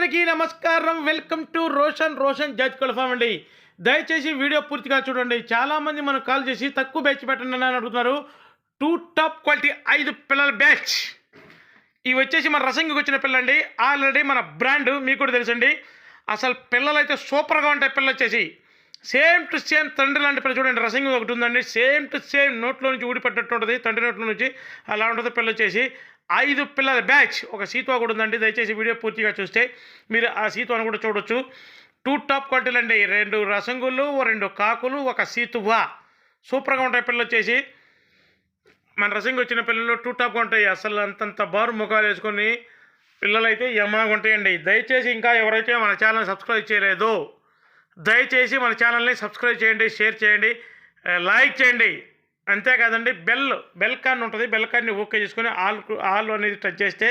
అందరికీ నమస్కారం. Welcome to Roshan judge కులఫామ్ అండి. దయచేసి వీడియో పూర్తిగా చూడండి. చాలామంది మనకు కాల్ చేసి తక్కువ బ్యాచ్ పెట్టండి అని అడుగుతున్నారు. 2 టాప్ క్వాలిటీ 5 పిల్లల బ్యాచ్. ఇవి వచ్చేసి మన రసంగికి వచ్చిన పిల్లండి. ఆల్రెడీ మన బ్రాండ్ మీకు కూడా తెలుసండి. అసలు పిల్లలు అయితే సూపర్గా ఉంటాయి. పిల్లలు వచ్చేసి సేమ్ టు సేమ్ తండ్రి లాంటి పిల్ల. చూడండి, రసంగి ఒకటి ఉందండి, సేమ్ టు సేమ్ నోట్లో నుంచి ఊడిపట్టినట్టు ఉంటుంది. తండ్రి నోట్లో నుంచి అలా ఉంటుంది. పిల్ల వచ్చేసి 5 పిల్లల బ్యాచ్. ఒక సీతువా కూడా ఉందండి. దయచేసి వీడియో పూర్తిగా చూస్తే మీరు ఆ సీతువాను కూడా చూడొచ్చు. 2 టాప్ క్వాలిటీలు అండి. 2 రసంగులు, 2 కాకులు, ఒక సీతువా. సూపర్గా ఉంటాయి పిల్లలు వచ్చేసి. మన రసంగి వచ్చిన పిల్లలు 2 టాప్గా ఉంటాయి. అసలు అంతంత బారు ముఖాలు వేసుకొని పిల్లలు అయితే యమాగా ఉంటాయండి. దయచేసి ఇంకా ఎవరైతే మన ఛానల్ సబ్స్క్రైబ్ చేయలేదో దయచేసి మన ఛానల్ని సబ్స్క్రైబ్ చేయండి, షేర్ చేయండి, లైక్ చేయండి. అంతేకాదండి, బెల్ కాన్ ఉంటుంది. బెల్ కాన్ని ఓకే చేసుకొని ఆల్ అనేది టచ్ చేస్తే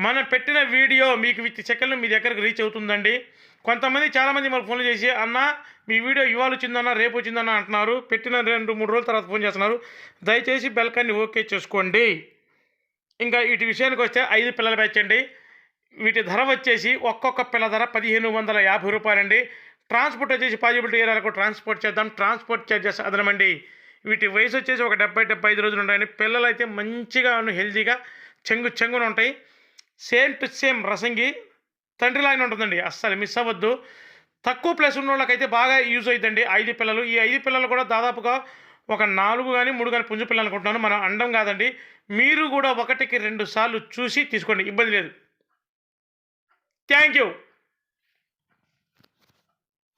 మనం పెట్టిన వీడియో మీకు విత్ సెకండ్లు మీ దగ్గరకు రీచ్ అవుతుందండి. చాలామంది మనకు ఫోన్లు చేసి అన్న మీ వీడియో ఇవాళ వచ్చిందన్న, రేపు వచ్చిందన్న అంటున్నారు. పెట్టిన 2-3 రోజుల తర్వాత ఫోన్ చేస్తున్నారు. దయచేసి బెల్ కాన్ని ఓకే చేసుకోండి. ఇంకా వీటి విషయానికి వస్తే 5 పిల్లల బ్యాచ్ అండి. వీటి ధర వచ్చేసి ఒక్కొక్క పిల్ల ధర 1550 రూపాయలండి. ట్రాన్స్పోర్ట్ వచ్చేసి పాజిబిలిటీ ఏరియాలకు ట్రాన్స్పోర్ట్ చేద్దాం. ట్రాన్స్పోర్ట్ చార్జెస్ అదనమండి. వీటి వయసు వచ్చేసి ఒక 70-75 రోజులు ఉంటాయండి. పిల్లలు అయితే మంచిగా హెల్తీగా చెంగున ఉంటాయి. సేమ్ టు సేమ్ రసంగి తండ్రిలాగానే ఉంటుందండి. అస్సలు మిస్ అవ్వద్దు. తక్కువ ప్లేస్ ఉన్న వాళ్ళకైతే బాగా యూజ్ అవుతుందండి 5 పిల్లలు. ఈ 5 పిల్లలు కూడా దాదాపుగా ఒక 4 కానీ 3 కానీ పుంజు పిల్లలు అనుకుంటున్నాను. మనం అండం కాదండి. మీరు కూడా 1కి 2 సార్లు చూసి తీసుకోండి, ఇబ్బంది లేదు. Thank you.